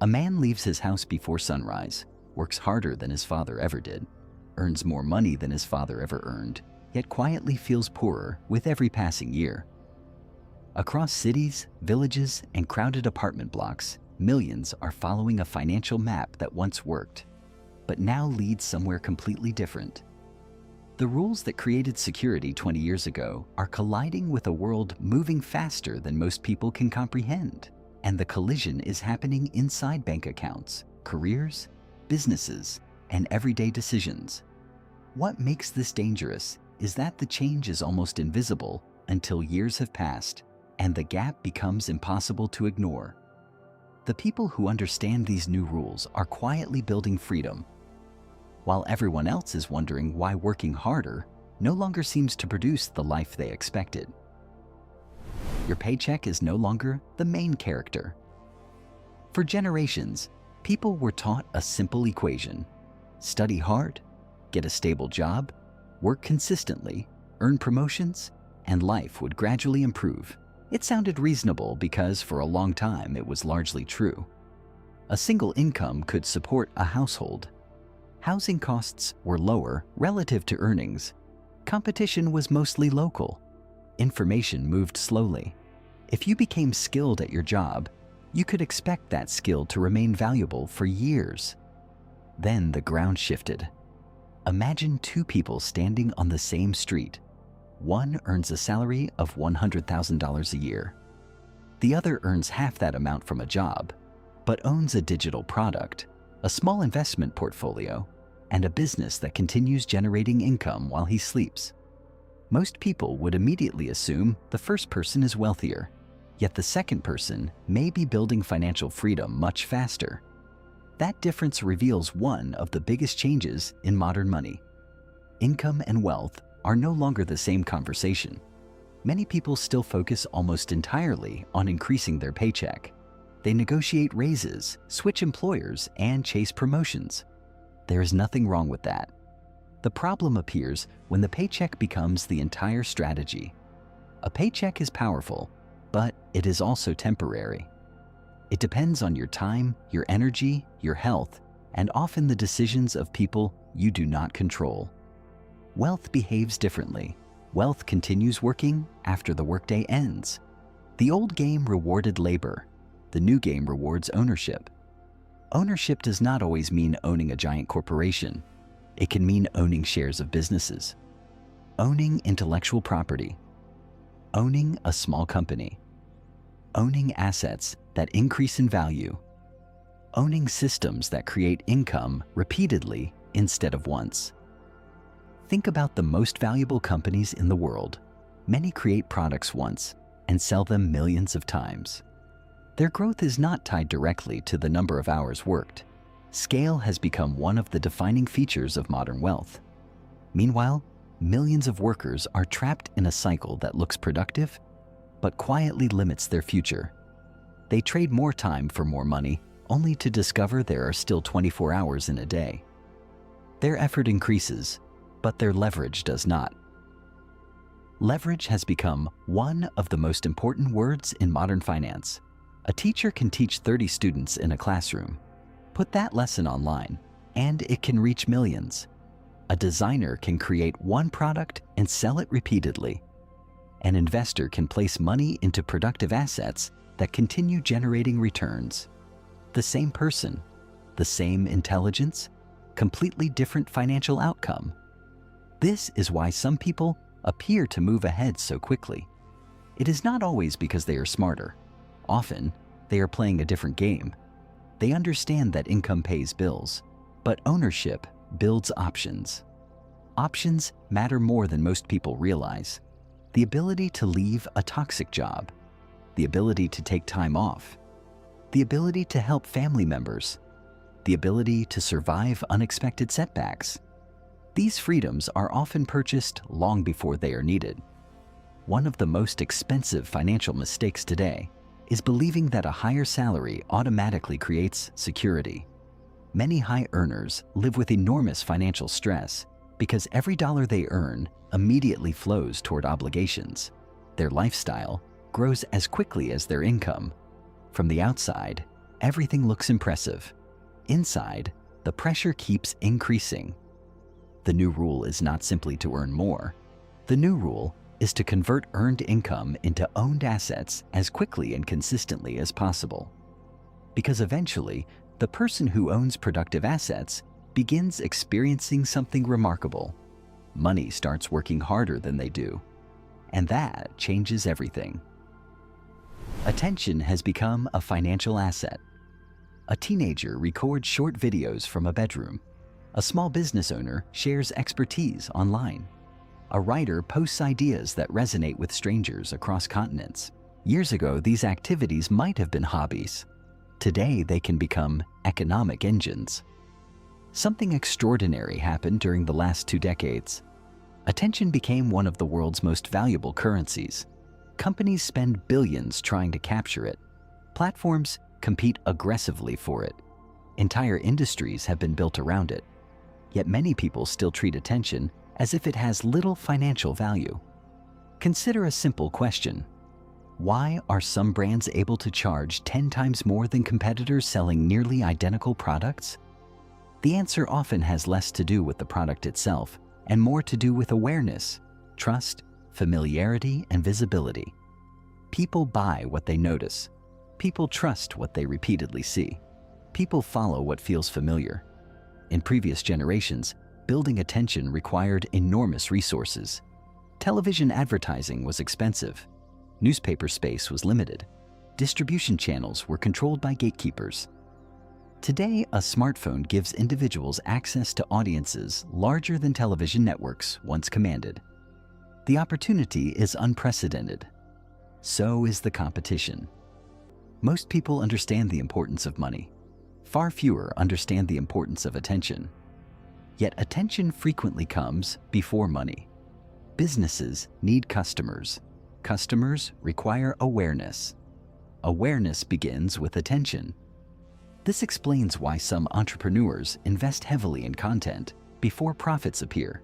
A man leaves his house before sunrise, works harder than his father ever did, earns more money than his father ever earned, yet quietly feels poorer with every passing year. Across cities, villages, and crowded apartment blocks, millions are following a financial map that once worked, but now leads somewhere completely different. The rules that created security 20 years ago are colliding with a world moving faster than most people can comprehend. And the collision is happening inside bank accounts, careers, businesses, and everyday decisions. What makes this dangerous is that the change is almost invisible until years have passed and the gap becomes impossible to ignore. The people who understand these new rules are quietly building freedom, while everyone else is wondering why working harder no longer seems to produce the life they expected. Your paycheck is no longer the main character. For generations, people were taught a simple equation: study hard, get a stable job, work consistently, earn promotions, and life would gradually improve. It sounded reasonable because for a long time it was largely true. A single income could support a household. Housing costs were lower relative to earnings. Competition was mostly local. Information moved slowly. If you became skilled at your job, you could expect that skill to remain valuable for years. Then the ground shifted. Imagine two people standing on the same street. One earns a salary of $100,000 a year. The other earns half that amount from a job, but owns a digital product, a small investment portfolio, and a business that continues generating income while he sleeps. Most people would immediately assume the first person is wealthier, yet the second person may be building financial freedom much faster. That difference reveals one of the biggest changes in modern money. Income and wealth are no longer the same conversation. Many people still focus almost entirely on increasing their paycheck. They negotiate raises, switch employers, and chase promotions. There is nothing wrong with that. The problem appears when the paycheck becomes the entire strategy. A paycheck is powerful, but it is also temporary. It depends on your time, your energy, your health, and often the decisions of people you do not control. Wealth behaves differently. Wealth continues working after the workday ends. The old game rewarded labor. The new game rewards ownership. Ownership does not always mean owning a giant corporation. It can mean owning shares of businesses, owning intellectual property, owning a small company, owning assets that increase in value, owning systems that create income repeatedly instead of once. Think about the most valuable companies in the world. Many create products once and sell them millions of times. Their growth is not tied directly to the number of hours worked. Scale has become one of the defining features of modern wealth. Meanwhile, millions of workers are trapped in a cycle that looks productive, but quietly limits their future. They trade more time for more money, only to discover there are still 24 hours in a day. Their effort increases, but their leverage does not. Leverage has become one of the most important words in modern finance. A teacher can teach 30 students in a classroom. Put that lesson online, and it can reach millions. A designer can create one product and sell it repeatedly. An investor can place money into productive assets that continue generating returns. The same person, the same intelligence, completely different financial outcome. This is why some people appear to move ahead so quickly. It is not always because they are smarter. Often, they are playing a different game. They understand that income pays bills, but ownership builds options. Options matter more than most people realize. The ability to leave a toxic job, the ability to take time off, the ability to help family members, the ability to survive unexpected setbacks. These freedoms are often purchased long before they are needed. One of the most expensive financial mistakes today is believing that a higher salary automatically creates security. Many high earners live with enormous financial stress because every dollar they earn immediately flows toward obligations. Their lifestyle grows as quickly as their income. From the outside, Everything looks impressive. Inside, the pressure keeps increasing. The new rule is not simply to earn more. The new rule is to convert earned income into owned assets as quickly and consistently as possible. Because eventually, the person who owns productive assets begins experiencing something remarkable. Money starts working harder than they do. And that changes everything. Attention has become a financial asset. A teenager records short videos from a bedroom. A small business owner shares expertise online. A writer posts ideas that resonate with strangers across continents. Years ago, these activities might have been hobbies. Today, they can become economic engines. Something extraordinary happened during the last 2 decades. Attention became one of the world's most valuable currencies. Companies spend billions trying to capture it. Platforms compete aggressively for it. Entire industries have been built around it. Yet many people still treat attention as if it has little financial value. Consider a simple question. Why are some brands able to charge 10 times more than competitors selling nearly identical products? The answer often has less to do with the product itself and more to do with awareness, trust, familiarity, and visibility. People buy what they notice. People trust what they repeatedly see. People follow what feels familiar. In previous generations, building attention required enormous resources. Television advertising was expensive. Newspaper space was limited. Distribution channels were controlled by gatekeepers. Today, a smartphone gives individuals access to audiences larger than television networks once commanded. The opportunity is unprecedented. So is the competition. Most people understand the importance of money. Far fewer understand the importance of attention. Yet attention frequently comes before money. Businesses need customers. Customers require awareness. Awareness begins with attention. This explains why some entrepreneurs invest heavily in content before profits appear.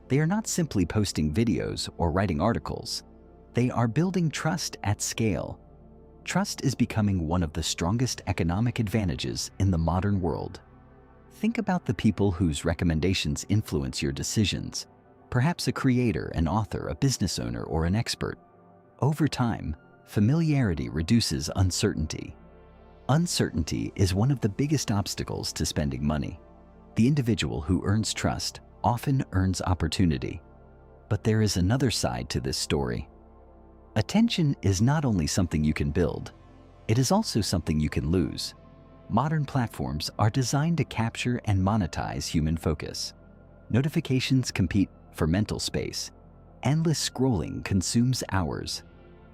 They are not simply posting videos or writing articles. They are building trust at scale. Trust is becoming one of the strongest economic advantages in the modern world. Think about the people whose recommendations influence your decisions. Perhaps a creator, an author, a business owner, or an expert. Over time, familiarity reduces uncertainty. Uncertainty is one of the biggest obstacles to spending money. The individual who earns trust often earns opportunity. But there is another side to this story. Attention is not only something you can build, it is also something you can lose. Modern platforms are designed to capture and monetize human focus. Notifications compete for mental space. Endless scrolling consumes hours.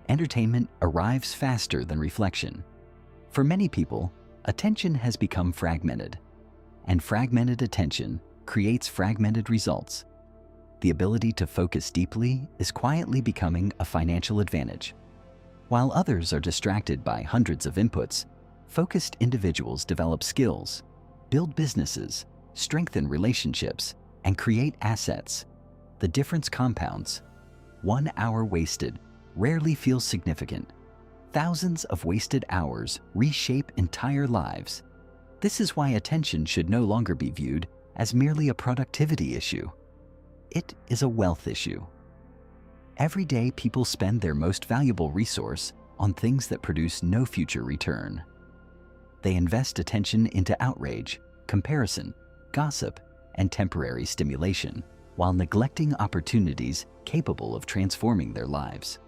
Entertainment arrives faster than reflection. For many people, attention has become fragmented. And fragmented attention creates fragmented results. The ability to focus deeply is quietly becoming a financial advantage. While others are distracted by hundreds of inputs, focused individuals develop skills, build businesses, strengthen relationships, and create assets. The difference compounds. 1 hour wasted rarely feels significant. Thousands of wasted hours reshape entire lives. This is why attention should no longer be viewed as merely a productivity issue. It is a wealth issue. Every day, people spend their most valuable resource on things that produce no future return. They invest attention into outrage, comparison, gossip, and temporary stimulation, while neglecting opportunities capable of transforming their lives.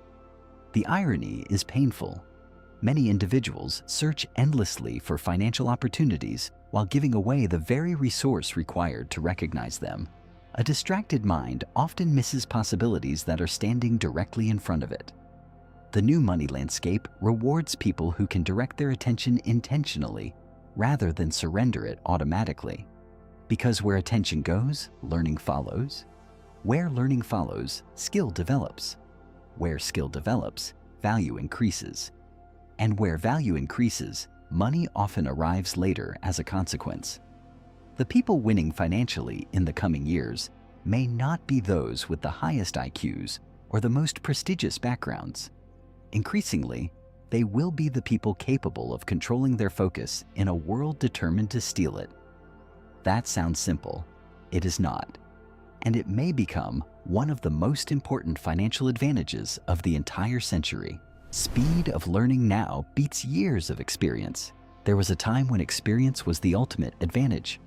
The irony is painful. Many individuals search endlessly for financial opportunities while giving away the very resource required to recognize them. A distracted mind often misses possibilities that are standing directly in front of it. The new money landscape rewards people who can direct their attention intentionally rather than surrender it automatically. Because where attention goes, learning follows. Where learning follows, skill develops. Where skill develops, value increases. And where value increases, money often arrives later as a consequence. The people winning financially in the coming years may not be those with the highest IQs or the most prestigious backgrounds. Increasingly, they will be the people capable of controlling their focus in a world determined to steal it. That sounds simple. It is not. And it may become one of the most important financial advantages of the entire century. Speed of learning now beats years of experience. There was a time when experience was the ultimate advantage.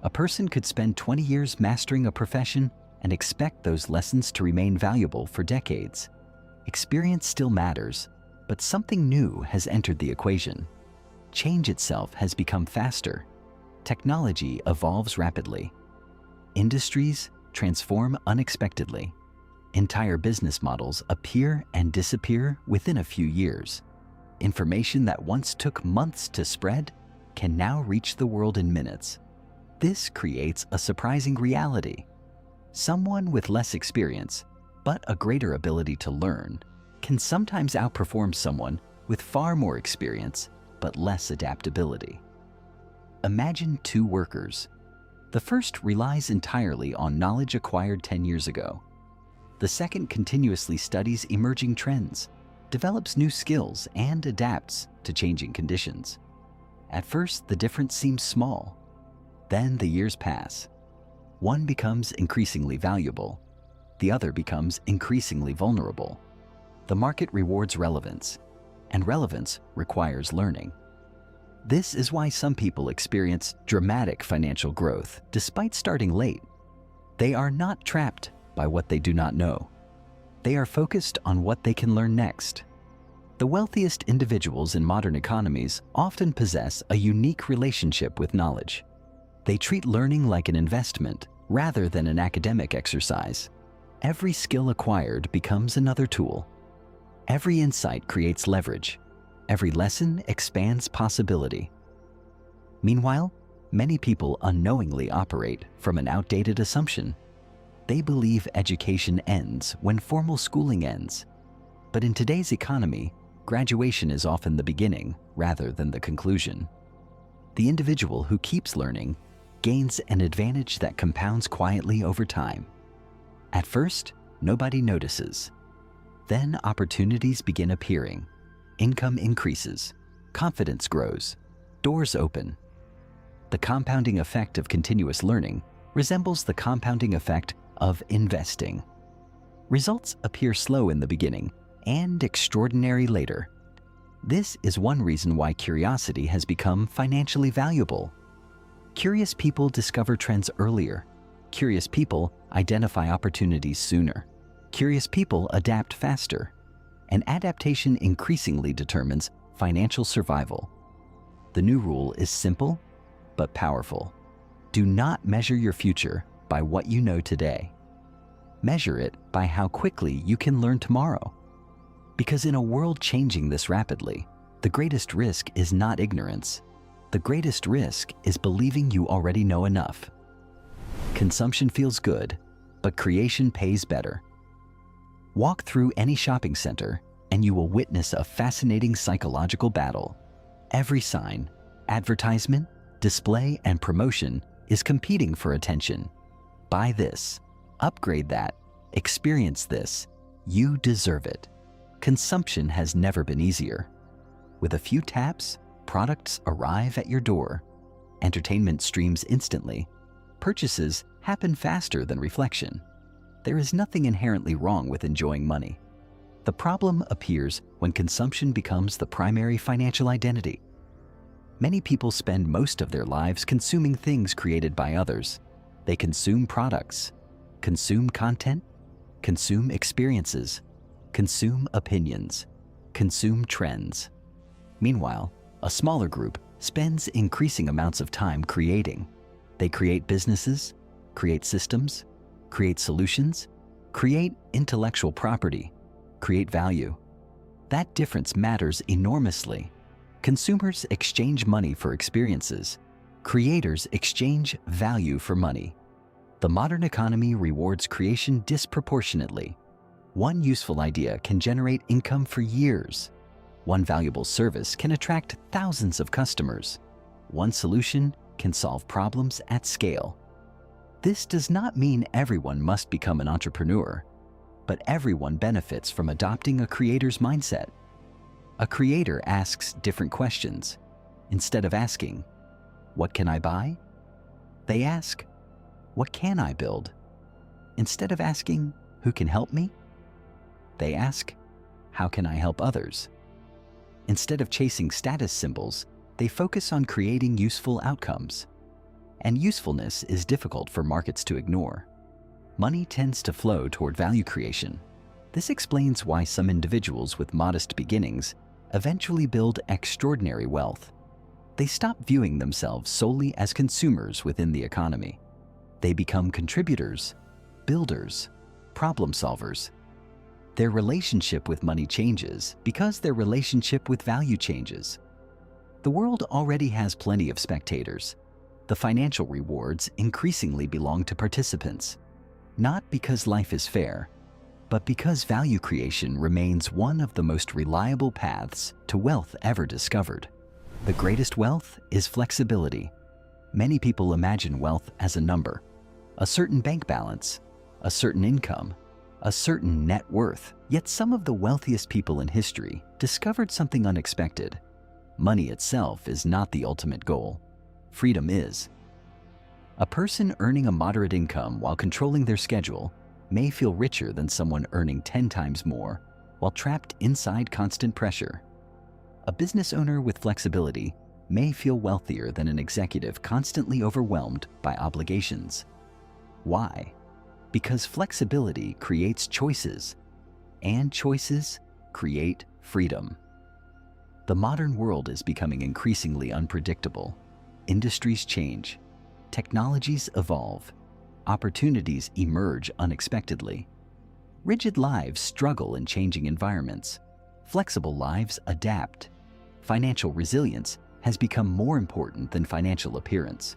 A person could spend 20 years mastering a profession and expect those lessons to remain valuable for decades. Experience still matters, but something new has entered the equation. Change itself has become faster. Technology evolves rapidly. Industries transform unexpectedly. Entire business models appear and disappear within a few years. Information that once took months to spread can now reach the world in minutes. This creates a surprising reality. Someone with less experience, but a greater ability to learn, can sometimes outperform someone with far more experience, but less adaptability. Imagine two workers. The first relies entirely on knowledge acquired 10 years ago. The second continuously studies emerging trends, develops new skills, and adapts to changing conditions. At first, the difference seems small. Then the years pass. One becomes increasingly valuable. The other becomes increasingly vulnerable. The market rewards relevance, and relevance requires learning. This is why some people experience dramatic financial growth despite starting late. They are not trapped by what they do not know. They are focused on what they can learn next. The wealthiest individuals in modern economies often possess a unique relationship with knowledge. They treat learning like an investment rather than an academic exercise. Every skill acquired becomes another tool. Every insight creates leverage. Every lesson expands possibility. Meanwhile, many people unknowingly operate from an outdated assumption. They believe education ends when formal schooling ends. But in today's economy, graduation is often the beginning rather than the conclusion. The individual who keeps learning gains an advantage that compounds quietly over time. At first, nobody notices. Then opportunities begin appearing. Income increases, confidence grows, doors open. The compounding effect of continuous learning resembles the compounding effect of investing. Results appear slow in the beginning and extraordinary later. This is one reason why curiosity has become financially valuable. Curious people discover trends earlier. Curious people identify opportunities sooner. Curious people adapt faster. And adaptation increasingly determines financial survival. The new rule is simple but powerful. Do not measure your future by what you know today. Measure it by how quickly you can learn tomorrow. Because in a world changing this rapidly, the greatest risk is not ignorance. The greatest risk is believing you already know enough. Consumption feels good, but creation pays better. Walk through any shopping center and you will witness a fascinating psychological battle. Every sign, advertisement, display, and promotion is competing for attention. Buy this, upgrade that, experience this. You deserve it. Consumption has never been easier. With a few taps, products arrive at your door. Entertainment streams instantly. Purchases happen faster than reflection. There is nothing inherently wrong with enjoying money. The problem appears when consumption becomes the primary financial identity. Many people spend most of their lives consuming things created by others. They consume products, consume content, consume experiences, consume opinions, consume trends. Meanwhile, a smaller group spends increasing amounts of time creating. They create businesses, create systems, create solutions, create intellectual property, create value. That difference matters enormously. Consumers exchange money for experiences. Creators exchange value for money. The modern economy rewards creation disproportionately. One useful idea can generate income for years. One valuable service can attract thousands of customers. One solution can solve problems at scale. This does not mean everyone must become an entrepreneur, but everyone benefits from adopting a creator's mindset. A creator asks different questions. Instead of asking, "What can I buy?" they ask, "What can I build?" Instead of asking, "Who can help me?" they ask, "How can I help others?" Instead of chasing status symbols, they focus on creating useful outcomes. And usefulness is difficult for markets to ignore. Money tends to flow toward value creation. This explains why some individuals with modest beginnings eventually build extraordinary wealth. They stop viewing themselves solely as consumers within the economy. They become contributors, builders, problem solvers. Their relationship with money changes because their relationship with value changes. The world already has plenty of spectators. The financial rewards increasingly belong to participants, not because life is fair, but because value creation remains one of the most reliable paths to wealth ever discovered. The greatest wealth is flexibility. Many people imagine wealth as a number, a certain bank balance, a certain income, a certain net worth. Yet some of the wealthiest people in history discovered something unexpected. Money itself is not the ultimate goal. Freedom is. A person earning a moderate income while controlling their schedule may feel richer than someone earning 10 times more while trapped inside constant pressure. A business owner with flexibility may feel wealthier than an executive constantly overwhelmed by obligations. Why? Because flexibility creates choices, and choices create freedom. The modern world is becoming increasingly unpredictable. Industries change, technologies evolve, opportunities emerge unexpectedly. Rigid lives struggle in changing environments. Flexible lives adapt. Financial resilience has become more important than financial appearance.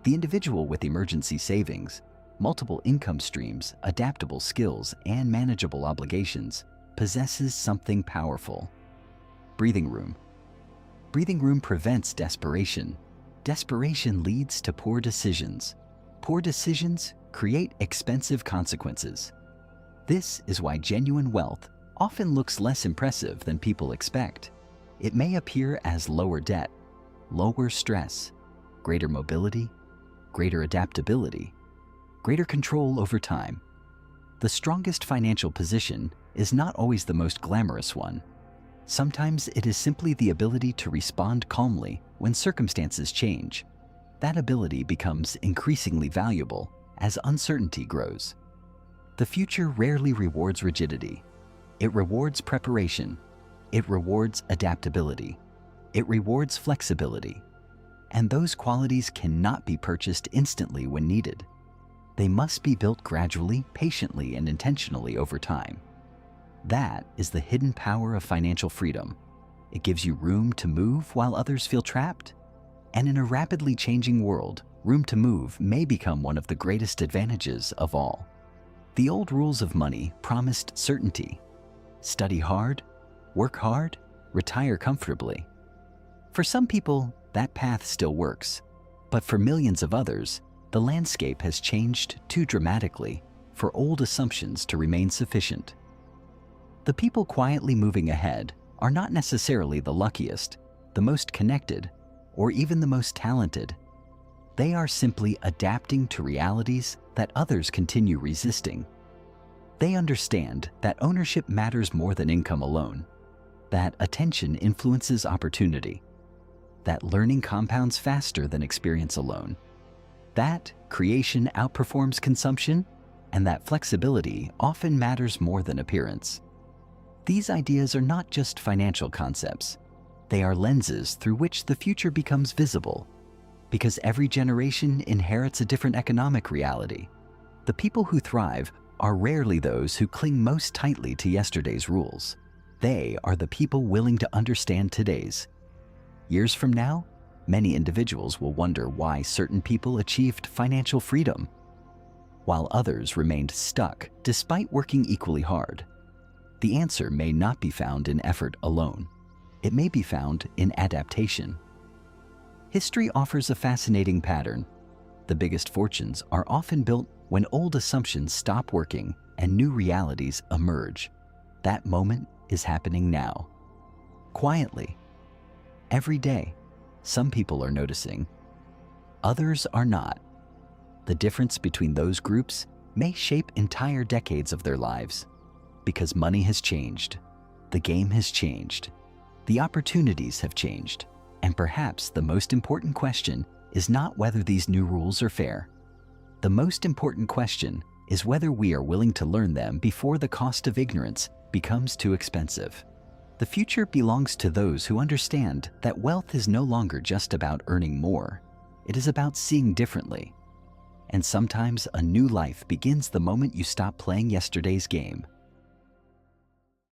The individual with emergency savings, multiple income streams, adaptable skills, and manageable obligations possesses something powerful. Breathing room. Breathing room prevents desperation. Desperation leads to poor decisions. Poor decisions create expensive consequences. This is why genuine wealth often looks less impressive than people expect. It may appear as lower debt, lower stress, greater mobility, greater adaptability, greater control over time. The strongest financial position is not always the most glamorous one. Sometimes it is simply the ability to respond calmly when circumstances change. That ability becomes increasingly valuable as uncertainty grows. The future rarely rewards rigidity. It rewards preparation. It rewards adaptability. It rewards flexibility. And those qualities cannot be purchased instantly when needed. They must be built gradually, patiently, and intentionally over time. That is the hidden power of financial freedom. It gives you room to move while others feel trapped. And in a rapidly changing world, room to move may become one of the greatest advantages of all. The old rules of money promised certainty. Study hard, work hard, retire comfortably. For some people, that path still works. But for millions of others, the landscape has changed too dramatically for old assumptions to remain sufficient. The people quietly moving ahead are not necessarily the luckiest, the most connected, or even the most talented. They are simply adapting to realities that others continue resisting. They understand that ownership matters more than income alone, that attention influences opportunity, that learning compounds faster than experience alone, that creation outperforms consumption, and that flexibility often matters more than appearance. These ideas are not just financial concepts. They are lenses through which the future becomes visible. Because every generation inherits a different economic reality, the people who thrive are rarely those who cling most tightly to yesterday's rules. They are the people willing to understand today's. Years from now, many individuals will wonder why certain people achieved financial freedom, while others remained stuck despite working equally hard. The answer may not be found in effort alone. It may be found in adaptation. History offers a fascinating pattern. The biggest fortunes are often built when old assumptions stop working and new realities emerge. That moment is happening now. quietly. Every day, some people are noticing, others are not. The difference between those groups may shape entire decades of their lives, because money has changed, the game has changed, the opportunities have changed, and perhaps the most important question is not whether these new rules are fair. The most important question is whether we are willing to learn them before the cost of ignorance becomes too expensive. The future belongs to those who understand that wealth is no longer just about earning more. It is about seeing differently. And sometimes a new life begins the moment you stop playing yesterday's game.